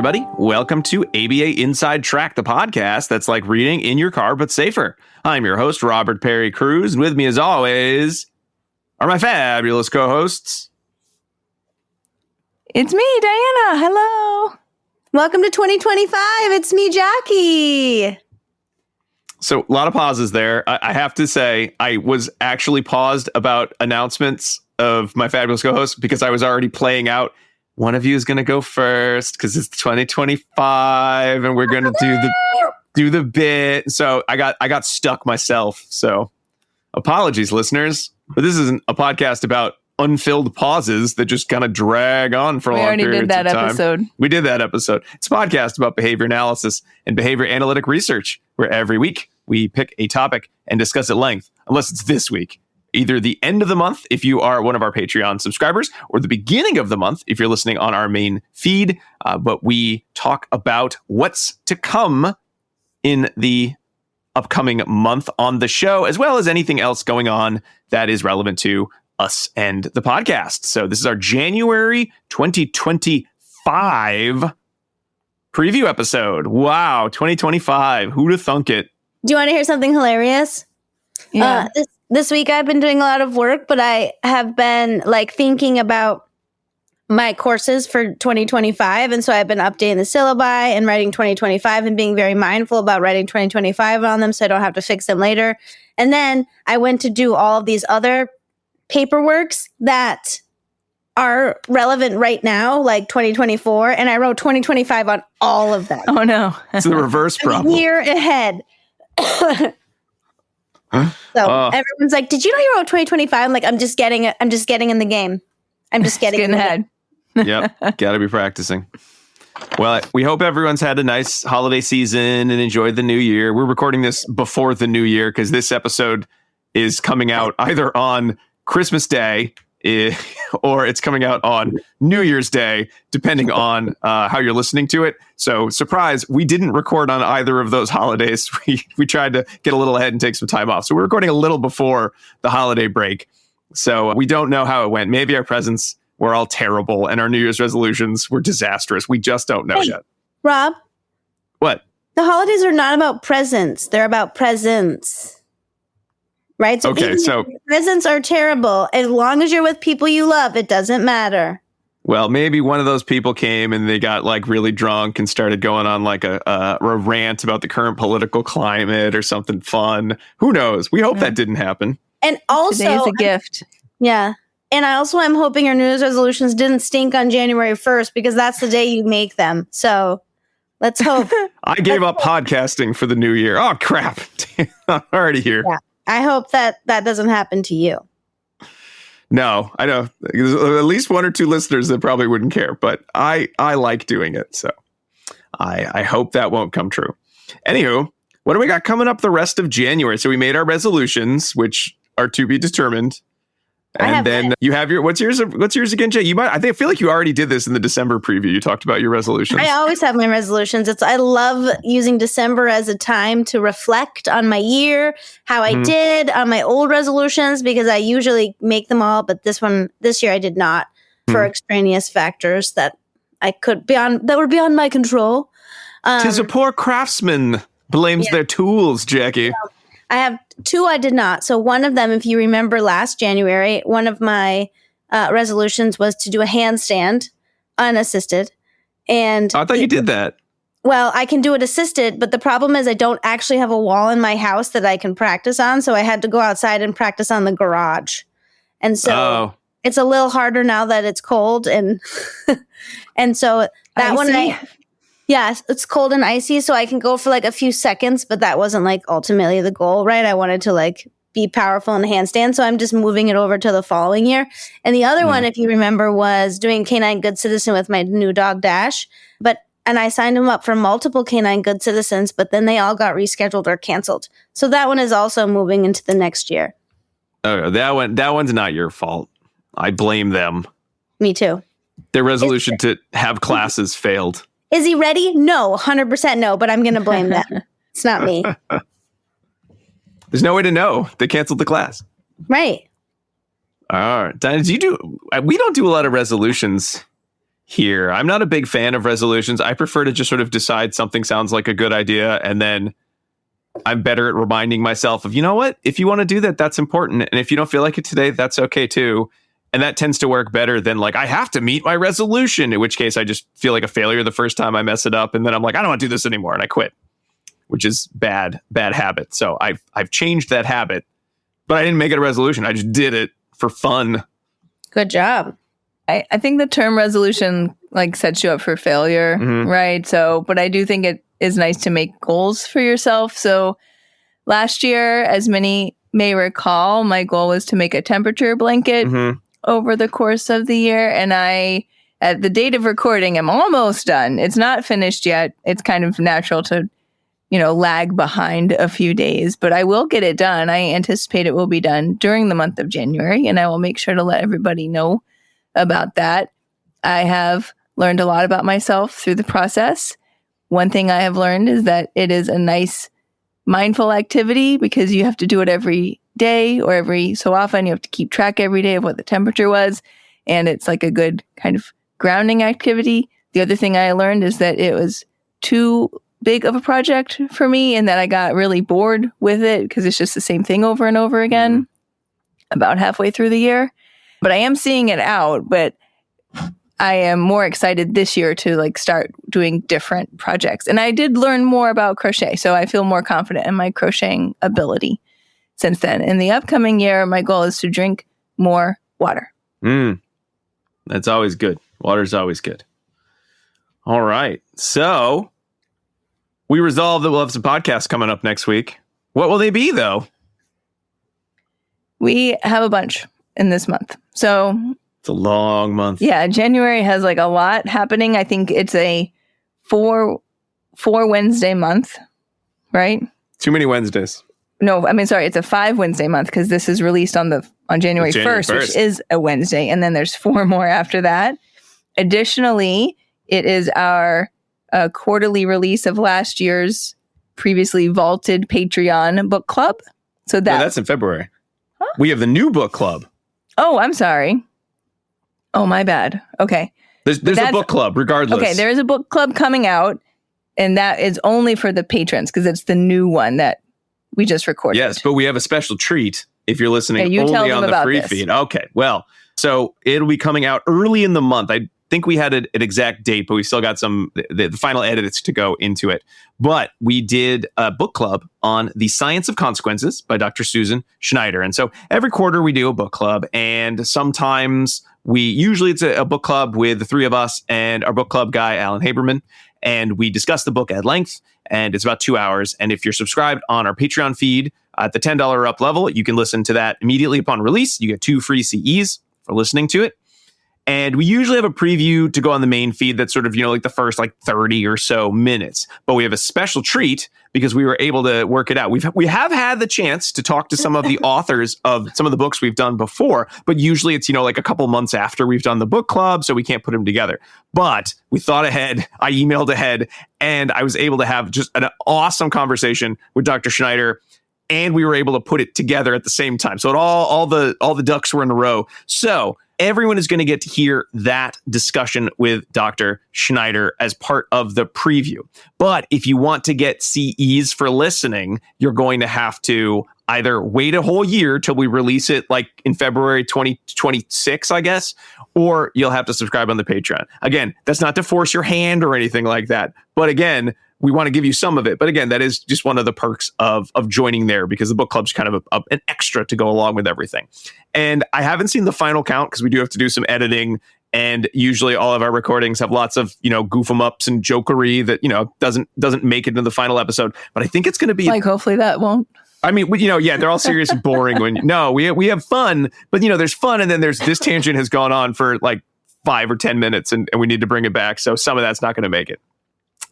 everybody. Welcome to ABA Inside Track, the podcast that's like reading in your car, but safer. I'm your host, Robert Perry Cruz, and with me, as always, are my fabulous co-hosts. It's me, Diana. Hello. Welcome to 2025. It's me, Jackie. So, a lot of pauses there. I have to say, I was actually paused about announcements of my fabulous co-hosts because I was already playing out. One of you is going to go first because it's 2025 and we're going to do the bit. So I got stuck myself. So apologies, listeners. But this isn't a podcast about unfilled pauses that just kind of drag on for long periods of time. We already did that episode. We did that episode. It's a podcast about behavior analysis and behavior analytic research, where every week we pick a topic and discuss at length, unless it's this week. Either the end of the month, if you are one of our Patreon subscribers, or the beginning of the month, if you're listening on our main feed. But we talk about what's to come in the upcoming month on the show, as well as anything else going on that is relevant to us and the podcast. So this is our January 2025 preview episode. Wow, 2025. Who'd have thunk it? Do you want to hear something hilarious? Yeah. This week I've been doing a lot of work, but I have been thinking about my courses for 2025. And so I've been updating the syllabi and writing 2025 and being very mindful about writing 2025 on them so I don't have to fix them later. And then I went to do all of these other paperworks that are relevant right now, like 2024. And I wrote 2025 on all of them. Oh, no. It's the reverse problem. A year ahead. So everyone's like, did you know you wrote 2025? I'm like, I'm just getting in the game. I'm just getting ahead. Yep. Gotta be practicing. Well, we hope everyone's had a nice holiday season and enjoyed the new year. We're recording this before the new year because this episode is coming out either on Christmas Day or it's coming out on New Year's Day, depending on how you're listening to it. So, surprise, we didn't record on either of those holidays. We tried to get a little ahead and take some time off. So, we're recording a little before the holiday break. So, we don't know how it went. Maybe our presents were all terrible and our New Year's resolutions were disastrous. We just don't know yet. Rob? What? The holidays are not about presents. They're about presents. Right? So okay, so presents are terrible. As long as you're with people you love, it doesn't matter. Well, maybe one of those people came and they got really drunk and started going on a rant about the current political climate or something fun. Who knows? We hope that didn't happen. And also, today's a gift. Yeah. And I'm hoping your New Year's resolutions didn't stink on January 1st because that's the day you make them. So let's hope. I gave up podcasting for the new year. Oh, crap. I'm already here. Yeah. I hope that doesn't happen to you. No, I know. There's at least one or two listeners that probably wouldn't care, but I like doing it. So I hope that won't come true. Anywho, what do we got coming up the rest of January? So we made our resolutions, which are to be determined. And then you have what's yours again, Jay? I feel like you already did this in the December preview. You talked about your resolutions. I always have my resolutions. I love using December as a time to reflect on my year, how I did on my old resolutions, because I usually make them all, but this year I did not for extraneous factors that were beyond my control. 'Tis a poor craftsman blames their tools, Jackie. I have two I did not. So one of them, if you remember last January, one of my resolutions was to do a handstand unassisted. And I thought you did that. Well, I can do it assisted, but the problem is I don't actually have a wall in my house that I can practice on. So I had to go outside and practice on the garage. And so it's a little harder now that it's cold. And and so that one Yes, it's cold and icy, so I can go for a few seconds, but that wasn't ultimately the goal, right? I wanted to be powerful in the handstand, so I'm just moving it over to the following year. And the other one, if you remember, was doing Canine Good Citizen with my new dog Dash. And I signed him up for multiple Canine Good Citizens, but then they all got rescheduled or canceled. So that one is also moving into the next year. Oh, that one's not your fault. I blame them. Me too. Their resolution to have classes failed. Is he ready? No, 100% no, but I'm going to blame them. It's not me. There's no way to know. They canceled the class. Right. All right. Diana, we don't do a lot of resolutions here. I'm not a big fan of resolutions. I prefer to just sort of decide something sounds like a good idea, and then I'm better at reminding myself of, you know what? If you want to do that, that's important. And if you don't feel like it today, that's okay too. And that tends to work better than like, I have to meet my resolution, in which case I just feel like a failure the first time I mess it up. And then I'm like, I don't want to do this anymore. And I quit, which is bad habit. So I've changed that habit, but I didn't make it a resolution. I just did it for fun. Good job. I think the term resolution like sets you up for failure, right? So, but I do think it is nice to make goals for yourself. So last year, as many may recall, my goal was to make a temperature blanket over the course of the year. And I, at the date of recording, am almost done. It's not finished yet. It's kind of natural to, lag behind a few days, but I will get it done. I anticipate it will be done during the month of January, and I will make sure to let everybody know about that. I have learned a lot about myself through the process. One thing I have learned is that it is a nice mindful activity because you have to do it every day or every so often. You have to keep track every day of what the temperature was. And it's like a good kind of grounding activity. The other thing I learned is that it was too big of a project for me and that I got really bored with it because it's just the same thing over and over again about halfway through the year. But I am seeing it out, but I am more excited this year to like start doing different projects. And I did learn more about crochet, so I feel more confident in my crocheting ability since then. In the upcoming year, my goal is to drink more water. That's always good. Water's always good. All right. So we resolved that we'll have some podcasts coming up next week. What will they be, though? We have a bunch in this month. So it's a long month. Yeah, January has like a lot happening. I think it's a four Wednesday month, right? Too many Wednesdays. No, I mean, sorry, it's a 5 Wednesday month because this is released on January 1st, which is a Wednesday. And then there's 4 more after that. Additionally, it is our quarterly release of last year's previously vaulted Patreon book club. So that's in February. Huh? We have the new book club. Oh, I'm sorry. Oh, my bad. Okay. There's a book club regardless. Okay, there is a book club coming out, and that is only for the patrons because it's the new one that we just recorded. Yes, but we have a special treat if you're listening only on the free feed. Okay, well, so it'll be coming out early in the month. I think we had an exact date, but we still got the final edits to go into it. But we did a book club on The Science of Consequences by Dr. Susan Schneider. And so every quarter we do a book club, and sometimes usually it's a book club with the 3 of us and our book club guy, Alan Haberman, and we discuss the book at length, and it's about 2 hours. And if you're subscribed on our Patreon feed at the $10 up level, you can listen to that immediately upon release. You get 2 free CEs for listening to it. And we usually have a preview to go on the main feed that's sort of, like the first 30 or so minutes. But we have a special treat because we were able to work it out. We have had the chance to talk to some of the authors of some of the books we've done before, but usually it's, like a couple months after we've done the book club, so we can't put them together. But we thought ahead, I emailed ahead, and I was able to have just an awesome conversation with Dr. Schneider, and we were able to put it together at the same time. So all the ducks were in a row. So everyone is going to get to hear that discussion with Dr. Schneider as part of the preview. But if you want to get CEs for listening, you're going to have to either wait a whole year till we release it in February 2026, I guess, or you'll have to subscribe on the Patreon. Again, that's not to force your hand or anything like that. But again, we want to give you some of it. But again, that is just one of the perks of joining there because the book club's kind of an extra to go along with everything. And I haven't seen the final count because we do have to do some editing. And usually all of our recordings have lots of, goof 'em ups and jokery that, doesn't make it into the final episode. But I think it's going to be hopefully that won't. I mean, they're all serious and boring we have fun, but there's fun. And then there's this tangent has gone on for 5 or 10 minutes and we need to bring it back. So some of that's not going to make it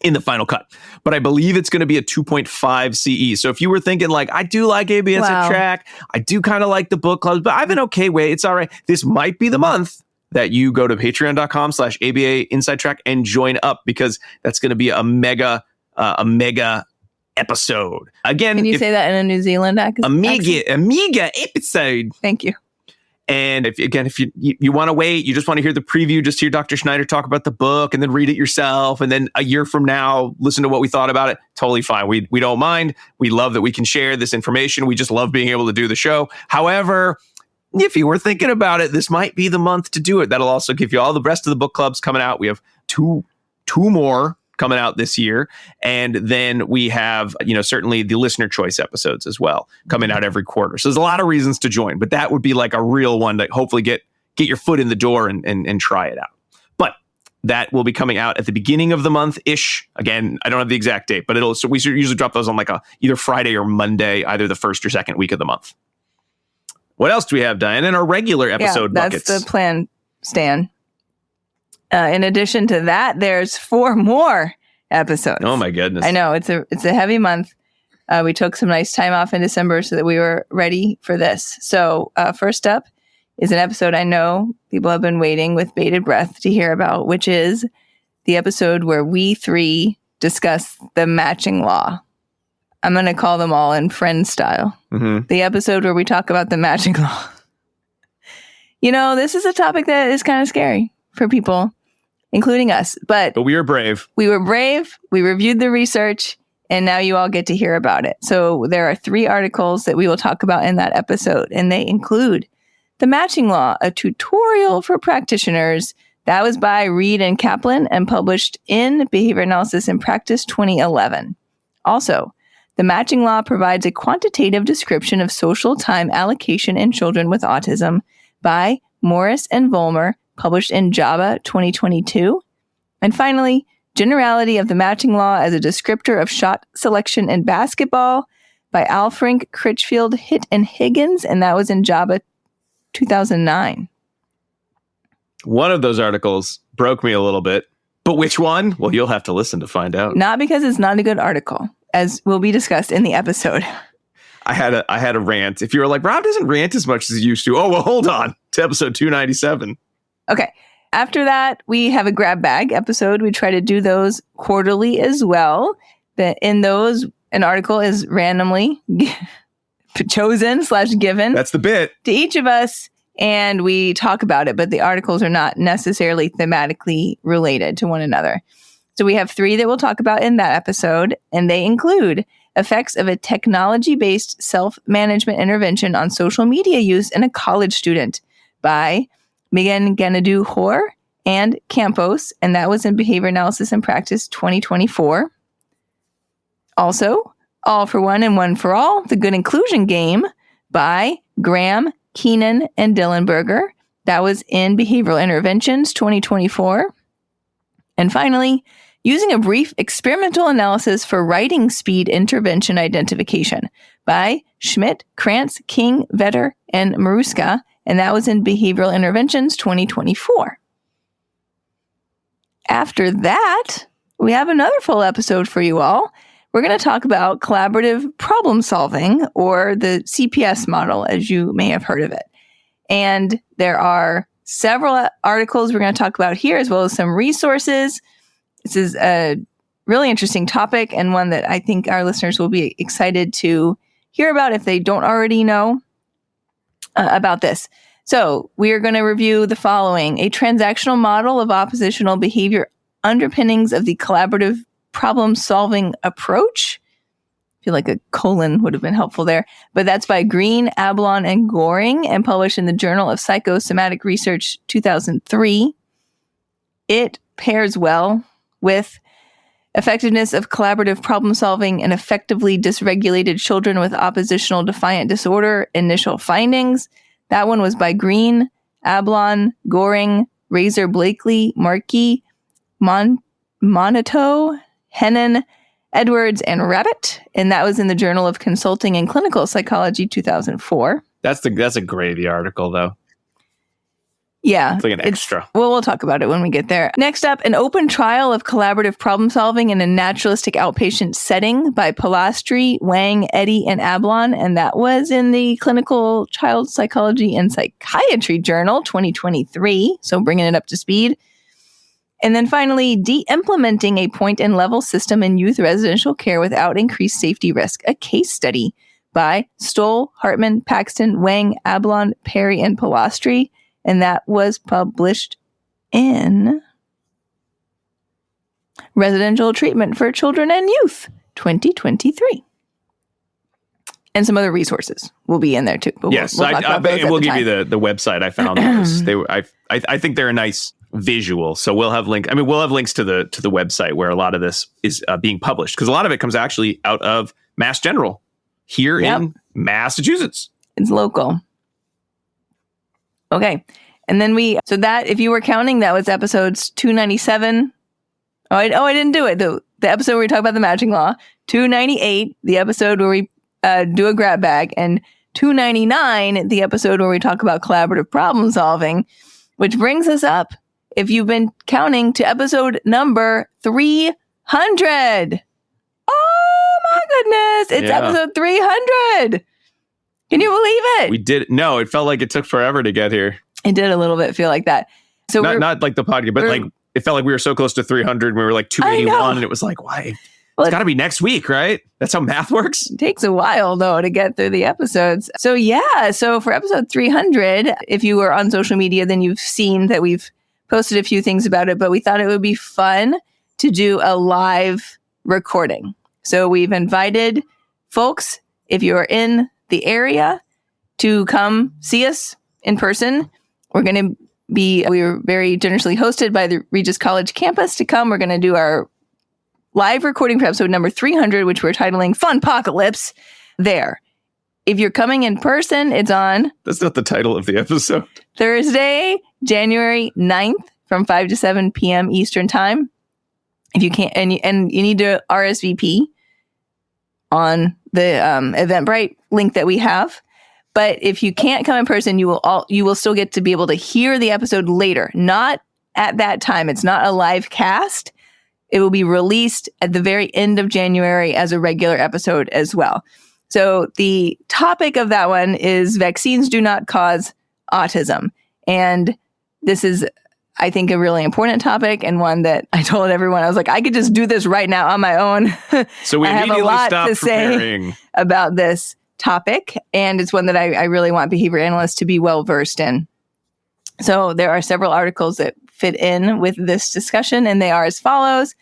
in the final cut, but I believe it's going to be a 2.5 CE. So if you were thinking I do like ABA Inside Track, I do kind of like the book clubs, but I have an okay way. It's all right. This might be the month that you go to patreon.com/ABA Inside Track and join up because that's going to be a mega episode. Again, can you say that in a New Zealand accent? Amiga episode. Thank you. And if you want to wait, you just want to hear the preview, just hear Dr. Schneider talk about the book and then read it yourself. And then a year from now, listen to what we thought about it. Totally fine. We don't mind. We love that we can share this information. We just love being able to do the show. However, if you were thinking about it, this might be the month to do it. That'll also give you all the rest of the book clubs coming out. We have two more coming out this year. And then we have, certainly the listener choice episodes as well coming out every quarter. So there's a lot of reasons to join, but that would be like a real one to hopefully get your foot in the door and try it out. But that will be coming out at the beginning of the month-ish. Again, I don't have the exact date, but we usually drop those on like either Friday or Monday, either the first or second week of the month. What else do we have, Diane, in our regular episode buckets? That's the plan, Stan. In addition to that, there's 4 more episodes. Oh my goodness! I know it's a heavy month. We took some nice time off in December so that we were ready for this. So first up is an episode I know people have been waiting with bated breath to hear about, which is the episode where we 3 discuss the matching law. I'm going to call them all in friend style. Mm-hmm. The episode where we talk about the matching law. This is a topic that is kind of scary for people, including us. But we were brave. We were brave. We reviewed the research, and now you all get to hear about it. So there are 3 articles that we will talk about in that episode, and they include The Matching Law, a tutorial for practitioners. That was by Reed and Kaplan and published in Behavior Analysis in Practice 2011. Also, The Matching Law provides a quantitative description of social time allocation in children with autism by Morris and Vollmer, published in JABA 2022. And finally, Generality of the Matching Law as a Descriptor of Shot Selection in Basketball by Alferink, Critchfield, Hitt, and Higgins, and that was in JABA 2009. One of those articles broke me a little bit, but which one? Well, you'll have to listen to find out. Not because it's not a good article, as will be discussed in the episode. I had a rant. If you were like, Rob doesn't rant as much as he used to. Oh, well, hold on. To episode 297. Okay. After that, we have a grab bag episode. We try to do those quarterly as well. In those, an article is randomly chosen/given. That's the bit. To each of us, and we talk about it, but the articles are not necessarily thematically related to one another. So we have 3 that we'll talk about in that episode, and they include effects of a technology-based self-management intervention on social media use in a college student by Megan Ganadou-Hoare and Campos, and that was in Behavior Analysis and Practice 2024. Also, All for One and One for All, The Good Inclusion Game by Graham, Keenan, and Dillenberger. That was in Behavioral Interventions 2024. And finally, Using a Brief Experimental Analysis for Writing Speed Intervention Identification by Schmidt, Krantz, King, Vetter, and Maruska, and that was in Behavioral Interventions 2024. After that, we have another full episode for you all. We're going to talk about collaborative problem solving, or the CPS model, as you may have heard of it. And there are several articles we're going to talk about here, as well as some resources. This is a really interesting topic, and one that I think our listeners will be excited to hear about if they don't already know about this. So we are going to review the following: a transactional model of oppositional behavior underpinnings of the collaborative problem-solving approach. I feel like a colon would have been helpful there. But that's by Green, Ablon, and Goring, and published in the Journal of Psychosomatic Research 2003. It pairs well with effectiveness of collaborative problem-solving in effectively dysregulated children with oppositional defiant disorder, initial findings. That one was by Green, Ablon, Goring, Razor, Blakely, Markey, Monito, Hennon, Edwards, and Rabbit. And that was in the Journal of Consulting and Clinical Psychology 2004. That's a gravy article, though. Yeah. It's like an extra. Well, we'll talk about it when we get there. Next up, an open trial of collaborative problem solving in a naturalistic outpatient setting by Pilastri, Wang, Eddy, and Ablon. And that was in the Clinical Child Psychology and Psychiatry Journal 2023. So bringing it up to speed. And then finally, de-implementing a point and level system in youth residential care without increased safety risk, a case study by Stoll, Hartman, Paxton, Wang, Ablon, Perry, and Pilastri. And that was published in Residential Treatment for Children and Youth, 2023. And some other resources will be in there too. But yes, we'll give you the website I found. I think they're a nice visual. So we'll have links. I mean, we'll have links to the website where a lot of this is being published, because a lot of it comes actually out of Mass General here in Massachusetts. It's local. Okay. And then so that, if you were counting, that was episodes 297. I didn't do it. The episode where we talk about the matching law, 298, the episode where we do a grab bag, and 299, the episode where we talk about collaborative problem solving, which brings us up, if you've been counting, to episode number 300. Oh my goodness. It's episode 300. Can you believe it? We did. No, it felt like it took forever to get here. It did a little bit feel like that. So not like the podcast, but like it felt like we were so close to 300. We were like 281, and it was like, why? Well, it's got to be next week, right? That's how math works. It takes a while, though, to get through the episodes. So for episode 300, if you were on social media, then you've seen that we've posted a few things about it, but we thought it would be fun to do a live recording. So we've invited folks, if you're in the area, to come see us in person. We were very generously hosted by the Regis College campus to come. We're going to do our live recording for episode number 300, which we're titling Funpocalypse there. If you're coming in person, it's on... That's not the title of the episode. Thursday, January 9th from 5 to 7 p.m. Eastern Time. If you can't, and you need to RSVP on the Eventbrite link that we have. But if you can't come in person, you will still get to be able to hear the episode later. Not at that time. It's not a live cast. It will be released at the very end of January as a regular episode as well. So the topic of that one is vaccines do not cause autism. And this is, I think, a really important topic, and one that I told everyone, I was like, I could just do this right now on my own. So we immediately stopped preparing about this topic. And it's one that I really want behavior analysts to be well versed in. So there are several articles that fit in with this discussion, and they are as follows.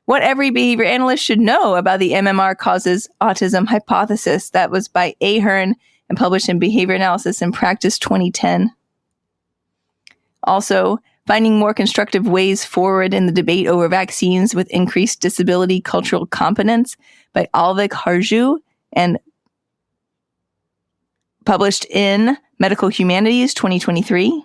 What every behavior analyst should know about the MMR causes autism hypothesis. That was by Ahern and published in Behavior Analysis and Practice 2010. Also, finding more constructive ways forward in the debate over vaccines with increased disability cultural competence by Alvik Harju and published in Medical Humanities 2023.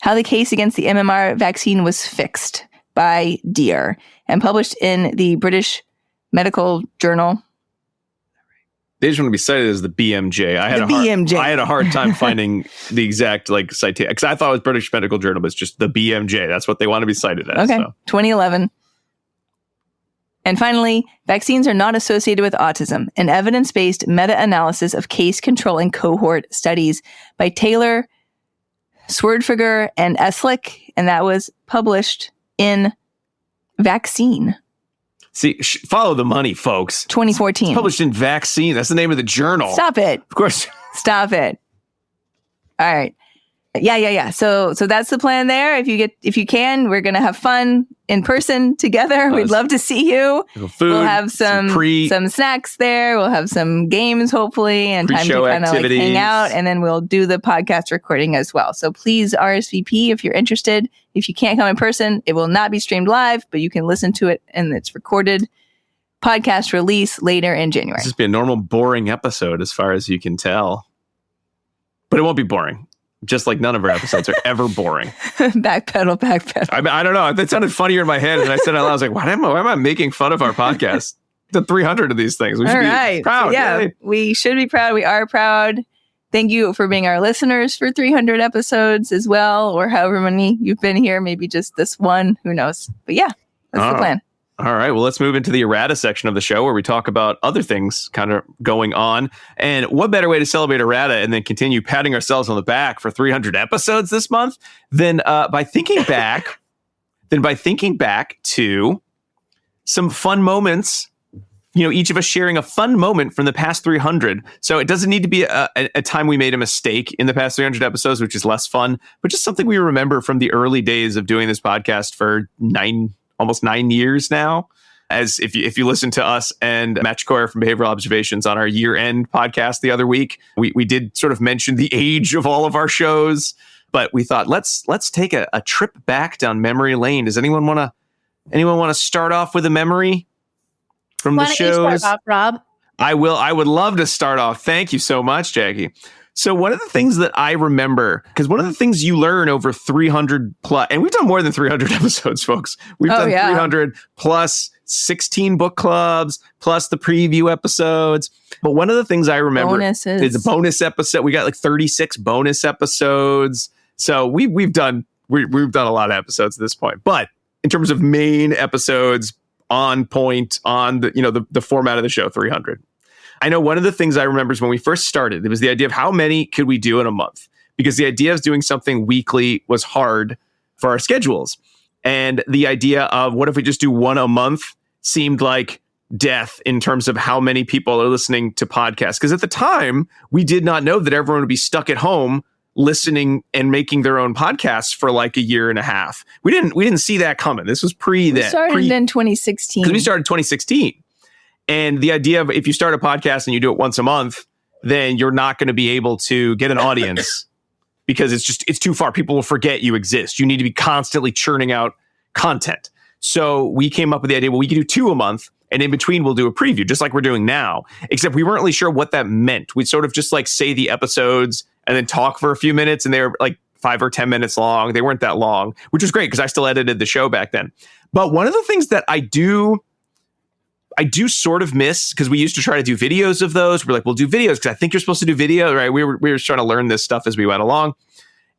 How the Case Against the MMR Vaccine Was Fixed by Deere and published in the British Medical Journal. They just want to be cited as the BMJ. I had a hard time finding the exact citation, because I thought it was British Medical Journal, but it's just the BMJ. That's what they want to be cited as. Okay, so. 2011. And finally, vaccines are not associated with autism, an evidence-based meta-analysis of case control and cohort studies by Taylor, Swerdfiger, and Eslick, and that was published in Vaccine. See, follow the money, folks. 2014. It's published in Vaccine. That's the name of the journal. Stop it. Of course. Stop it. All right. Yeah. So that's the plan there. If you can, we're going to have fun in person together. We'd love to see you. Food, we'll have some snacks there. We'll have some games, hopefully, and time to kind of hang out. And then we'll do the podcast recording as well. So please RSVP if you're interested. If you can't come in person, it will not be streamed live, but you can listen to it, and it's recorded podcast release later in January. This just be a normal boring episode as far as you can tell. But it won't be boring. Just like none of our episodes are ever boring. Backpedal. I don't know. That sounded funnier in my head. And I said it out loud, I was like, why am I making fun of our podcast? The 300 of these things. We should be proud. Yeah, Yay. We should be proud. We are proud. Thank you for being our listeners for 300 episodes as well, or however many you've been here. Maybe just this one. Who knows? But yeah, that's the plan. All right, well, let's move into the errata section of the show where we talk about other things kind of going on. And what better way to celebrate errata and then continue patting ourselves on the back for 300 episodes this month than by thinking back to some fun moments each of us sharing a fun moment from the past 300. So it doesn't need to be a time we made a mistake in the past 300 episodes, which is less fun, but just something we remember from the early days of doing this podcast for almost 9 years now. As if you listen to us and Matt Chikoya from Behavioral Observations on our year-end podcast the other week, we did sort of mention the age of all of our shows, but we thought let's take a trip back down memory lane. Does anyone want to start off with a memory from the shows? Why don't you start off, Rob? I will. I would love to start off. Thank you so much, Jackie. So one of the things that I remember, because one of the things you learn over 300 plus, and we've done more than 300 episodes, folks. We've done 300 plus 16 book clubs, plus the preview episodes. But one of the things I remember is the bonus episode. We got like 36 bonus episodes. So we've done a lot of episodes at this point. But in terms of main episodes, on point, on the format of the show, 300. I know one of the things I remember is when we first started, it was the idea of how many could we do in a month? Because the idea of doing something weekly was hard for our schedules. And the idea of what if we just do one a month seemed like death in terms of how many people are listening to podcasts. Because at the time, we did not know that everyone would be stuck at home listening and making their own podcasts for like a year and a half. We didn't see that coming. This was pre that. We started in 2016. Because we started 2016. And the idea of if you start a podcast and you do it once a month, then you're not going to be able to get an audience because it's too far. People will forget you exist. You need to be constantly churning out content. So we came up with the idea, well, we can do 2 a month, and in between we'll do a preview, just like we're doing now, except we weren't really sure what that meant. We'd sort of just like say the episodes and then talk for a few minutes, and they were like 5 or 10 minutes long. They weren't that long, which was great because I still edited the show back then. But one of the things that I do sort of miss, because we used to try to do videos of those. We're like, we'll do videos because I think you're supposed to do video, right? We were trying to learn this stuff as we went along.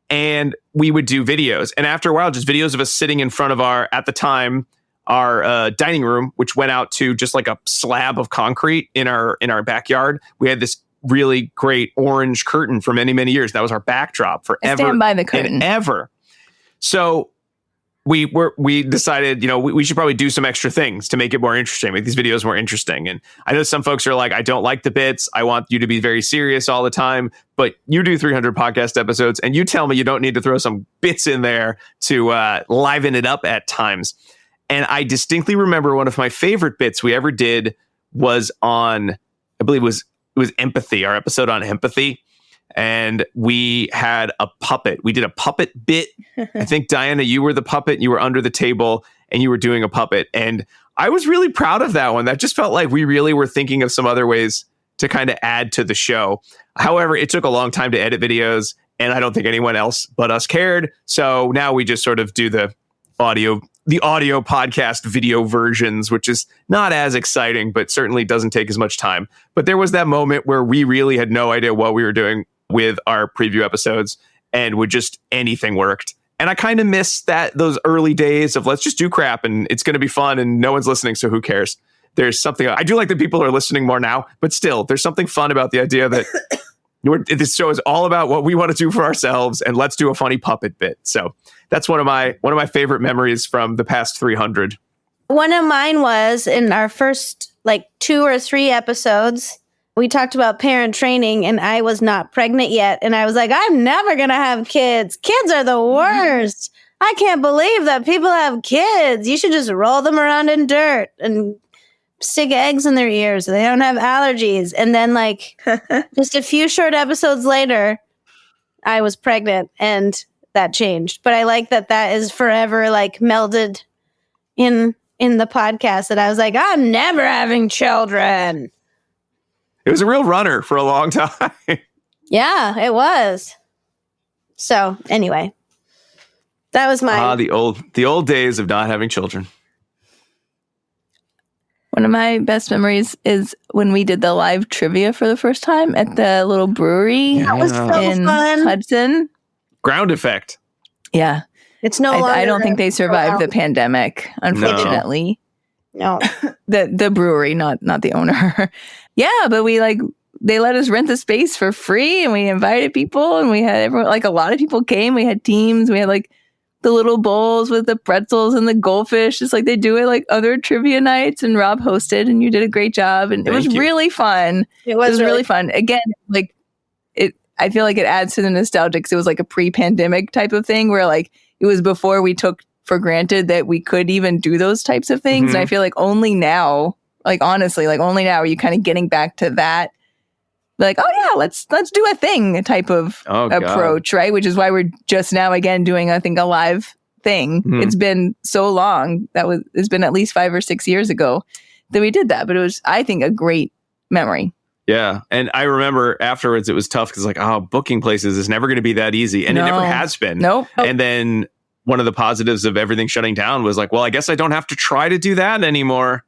And we would do videos. And after a while, just videos of us sitting in front of our dining room, which went out to just like a slab of concrete in our backyard. We had this really great orange curtain for many, many years. That was our backdrop forever. Stand by the curtain. And ever. So we decided, we should probably do some extra things to make it more interesting, make these videos more interesting. And I know some folks are like, I don't like the bits. I want you to be very serious all the time. But you do 300 podcast episodes and you tell me you don't need to throw some bits in there to liven it up at times. And I distinctly remember one of my favorite bits we ever did was on, I believe it was empathy, our episode on empathy. And we had a puppet. We did a puppet bit. I think, Diana, you were the puppet. You were under the table and you were doing a puppet. And I was really proud of that one. That just felt like we really were thinking of some other ways to kind of add to the show. However, it took a long time to edit videos, and I don't think anyone else but us cared. So now we just sort of do the audio podcast video versions, which is not as exciting, but certainly doesn't take as much time. But there was that moment where we really had no idea what we were doing with our preview episodes, and anything worked. And I kind of miss those early days of let's just do crap and it's going to be fun and no one's listening, so who cares? There's something, I do like that people are listening more now, but still there's something fun about the idea that this show is all about what we want to do for ourselves, and let's do a funny puppet bit. So that's one of my favorite memories from the past 300. One of mine was in our first 2 or 3 episodes. We talked about parent training, and I was not pregnant yet. And I was like, I'm never going to have kids. Kids are the worst. I can't believe that people have kids. You should just roll them around in dirt and stick eggs in their ears so they don't have allergies. And then just a few short episodes later, I was pregnant and that changed. But I like that is forever melded in the podcast, that I was like, I'm never having children. It was a real runner for a long time. Yeah, it was. So anyway, that was mine. The old days of not having children. One of my best memories is when we did the live trivia for the first time at the little brewery. Yeah. That was so in fun. Hudson. Ground effect. Yeah. It's no longer. I don't think they survived the pandemic, unfortunately. No. The brewery, not the owner. Yeah, but they let us rent the space for free, and we invited people, and we had everyone, a lot of people came. We had teams. We had the little bowls with the pretzels and the goldfish. It's like they do it like other trivia nights, and Rob hosted, and you did a great job. And it was really fun. It was really fun. Again, like I feel like it adds to the nostalgia because it was like a pre-pandemic type of thing where like it was before we took for granted that we could even do those types of things. And I feel like only now, like honestly, like only now are you kind of getting back to that. Like, oh yeah, let's do a thing type of approach, right? Which is why we're just now again doing, I think, a live thing. It's been so long it's been at least 5 or 6 years ago that we did that, but it was, I think, a great memory. Yeah, and I remember afterwards it was tough because like, booking places is never going to be that easy, and it never has been. Nope. And then one of the positives of everything shutting down was like, well, I guess I don't have to try to do that anymore.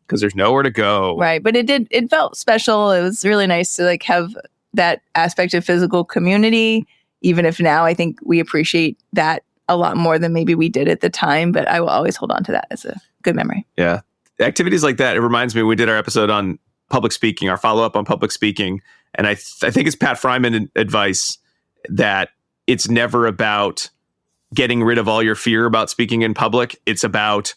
Because there's nowhere to go. Right. But it felt special. It was really nice to like have that aspect of physical community, even if now I think we appreciate that a lot more than maybe we did at the time. But I will always hold on to that as a good memory. Yeah. Activities like that, it reminds me, we did our episode on public speaking, our follow-up on public speaking. And I think it's Pat Fryman advice that it's never about getting rid of all your fear about speaking in public. It's about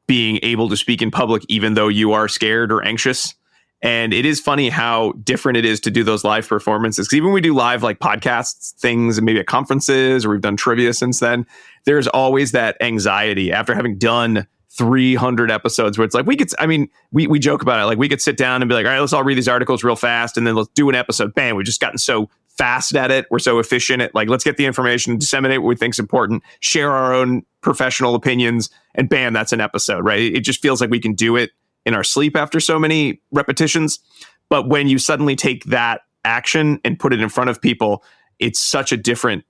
being able to speak in public, even though you are scared or anxious. And it is funny how different it is to do those live performances. Because even when we do live like podcasts, things, and maybe at conferences, or we've done trivia since then, there's always that anxiety after having done 300 episodes where it's like, we joke about it. Like we could sit down and be like, all right, let's all read these articles real fast. And then let's do an episode. Bam, we've just gotten so fast at it. We're so efficient at like, let's get the information, disseminate what we think is important, share our own professional opinions, and bam, that's an episode, right? It just feels like we can do it in our sleep after so many repetitions. But when you suddenly take that action and put it in front of people, it's such a different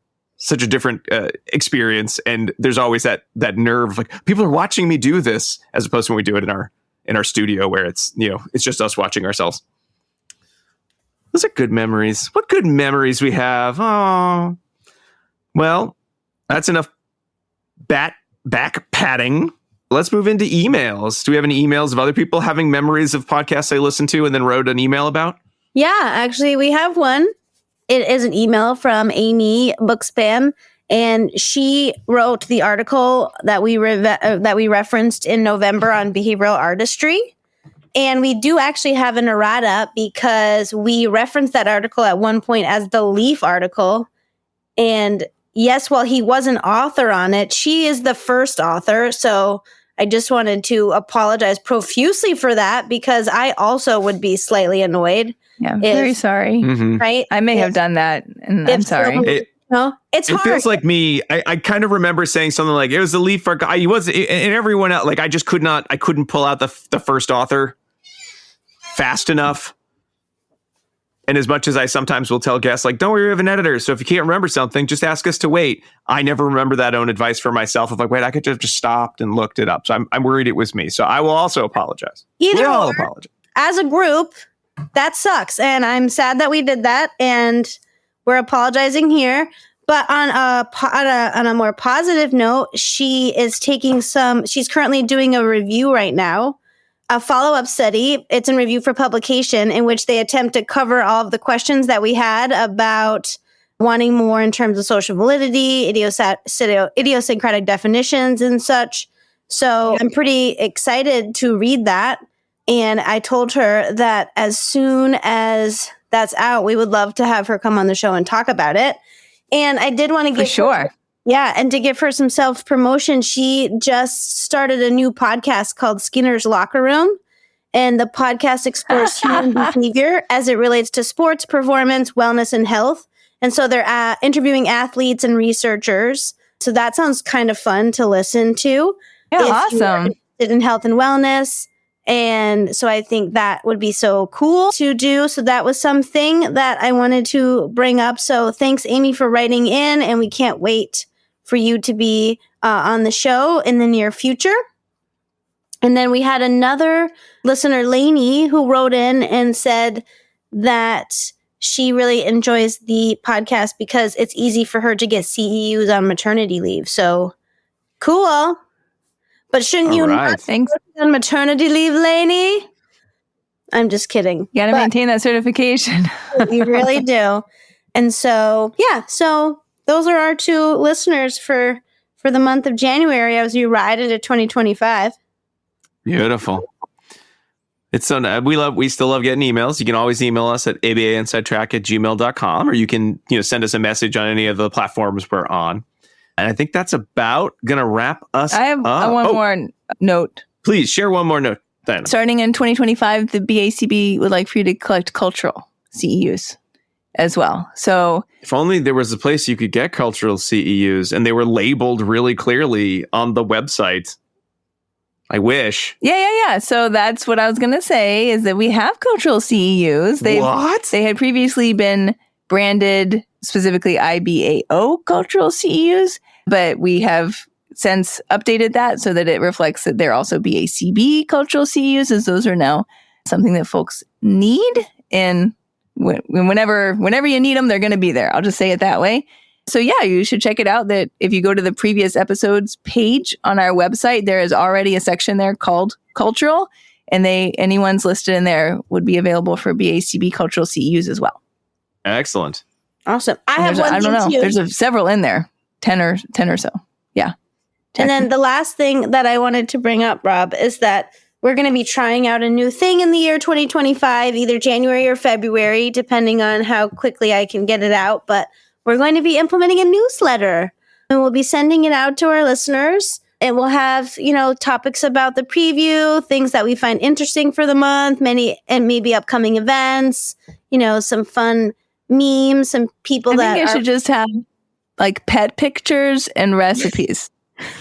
experience. And there's always that nerve, like people are watching me do this, as opposed to when we do it in our studio where it's, it's just us watching ourselves. Those are good memories. What good memories we have. Oh, well, that's enough back patting. Let's move into emails. Do we have any emails of other people having memories of podcasts they listened to and then wrote an email about? Yeah, actually, we have one. It is an email from Amy Bookspam, and she wrote the article that we referenced in November on behavioral artistry. And we do actually have an errata because we referenced that article at one point as the Leaf article. And yes, while he was an author on it, she is the first author. So I just wanted to apologize profusely for that because I also would be slightly annoyed. Yeah, very sorry. Right? I may have done that, and I'm sorry. It's hard. It feels like me. I kind of remember saying something like, it was the Leaf guy. He was, and everyone else, like I couldn't pull out the first author fast enough. And as much as I sometimes will tell guests, like, don't worry, we have an editor. So if you can't remember something, just ask us to wait. I never remember that own advice for myself of like, wait, I could have just stopped and looked it up. So I'm worried it was me. So I will also apologize. Either we'll all or, apologize. as a group, that sucks. And I'm sad that we did that. And we're apologizing here. But on a more positive note, she's currently doing a review right now, a follow-up study. It's in review for publication, in which they attempt to cover all of the questions that we had about wanting more in terms of social validity, idiosyncratic definitions and such. So I'm pretty excited to read that. And I told her that as soon as that's out, we would love to have her come on the show and talk about it. And I did want to give and to give her some self-promotion, she just started a new podcast called Skinner's Locker Room. And the podcast explores human behavior as it relates to sports, performance, wellness, and health. And so they're interviewing athletes and researchers. So that sounds kind of fun to listen to. Yeah, awesome. Interested in health and wellness. And so I think that would be so cool to do. So that was something that I wanted to bring up. So thanks, Amy, for writing in. And we can't wait for you to be on the show in the near future. And then we had another listener, Lainey, who wrote in and said that she really enjoys the podcast because it's easy for her to get CEUs on maternity leave. So cool. But shouldn't you not be on maternity leave, Lainey? I'm just kidding. You got to maintain that certification. You really do. And so, yeah. So those are our two listeners for for the month of January as we ride into 2025. Beautiful. It's so nice. We still love getting emails. You can always email us at abainsidetrack@gmail.com, or you can send us a message on any of the platforms we're on. And I think that's about gonna wrap us up. I have one more note. Please share one more note then. Starting in 2025, the BACB would like for you to collect cultural CEUs as well. So if only there was a place you could get cultural CEUs and they were labeled really clearly on the website. I wish. Yeah. So that's what I was going to say, is that we have cultural CEUs. What? They had previously been branded specifically IBAO cultural CEUs, but we have since updated that so that it reflects that they're also BACB cultural CEUs, as those are now something that folks need. And whenever you need them, they're going to be there. I'll just say it that way. So yeah, you should check it out. That if you go to the previous episodes page on our website, there is already a section there called cultural, and anyone's listed in there would be available for BACB cultural CEUs as well. Excellent. Awesome. I have one. I don't know. Too. There's several in there, 10 or so. Yeah. And then the last thing that I wanted to bring up, Rob, is that we're going to be trying out a new thing in the year 2025, either January or February, depending on how quickly I can get it out. But we're going to be implementing a newsletter, and we'll be sending it out to our listeners. It will have, topics about the preview, things that we find interesting for the month, and maybe upcoming events, some fun memes, some people I think I should just have like pet pictures and recipes.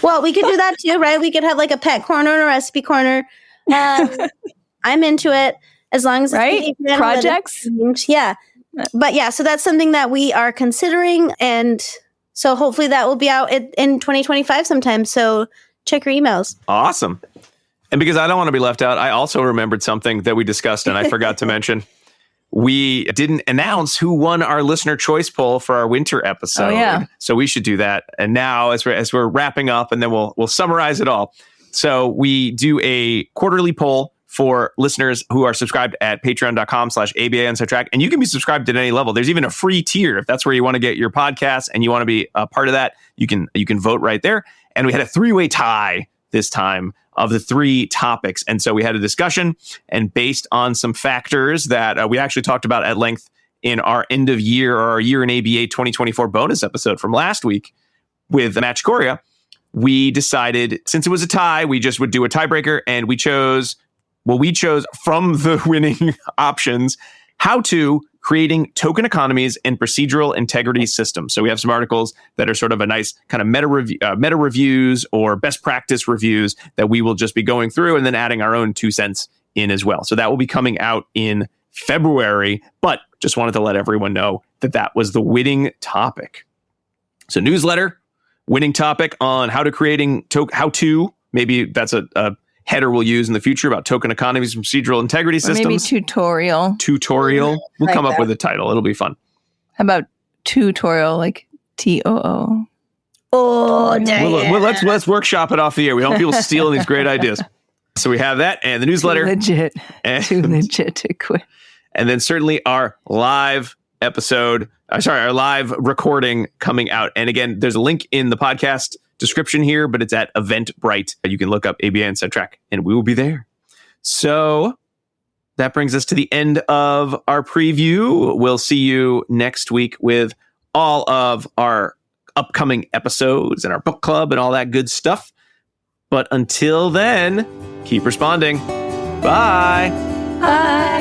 Well, we could do that too, right? We could have like a pet corner and a recipe corner. I'm into it as long as it's projects. Yeah. But yeah, so that's something that we are considering. And so hopefully that will be out in 2025 sometime. So check your emails. Awesome. And because I don't want to be left out, I also remembered something that we discussed and I forgot to mention. We didn't announce who won our listener choice poll for our winter episode. Oh, yeah. So we should do that. And now as we're wrapping up, and then we'll summarize it all. So we do a quarterly poll for listeners who are subscribed at patreon.com/ABA And you can be subscribed at any level. There's even a free tier. If that's where you want to get your podcast and you want to be a part of that, you can vote right there. And we had a 3-way tie this time of the 3 topics. And so we had a discussion, and based on some factors that we actually talked about at length in our end of year or our year in ABA 2024 bonus episode from last week with Matt Chicoria, we decided, since it was a tie, we just would do a tiebreaker, and we chose from the winning options, how to creating token economies and procedural integrity systems. So we have some articles that are sort of a nice kind of meta reviews or best practice reviews that we will just be going through and then adding our own 2 cents in as well. So that will be coming out in February, but just wanted to let everyone know that was the winning topic. So newsletter, winning topic on how to maybe that's a header we'll use in the future about token economies and procedural integrity systems. Maybe tutorial. We'll come up with a title. It'll be fun. How about tutorial, like TOO? Oh, dang. Well, let's workshop it off the air. We don't want people stealing these great ideas. So we have that and the newsletter. Too legit to quit. And then certainly our live our live recording coming out. And again, there's a link in the podcast description here, but it's at Eventbrite. You can look up ABA Inside Track and we will be there. So that brings us to the end of our preview. We'll see you next week with all of our upcoming episodes and our book club and all that good stuff. But until then, keep responding. Bye. Bye.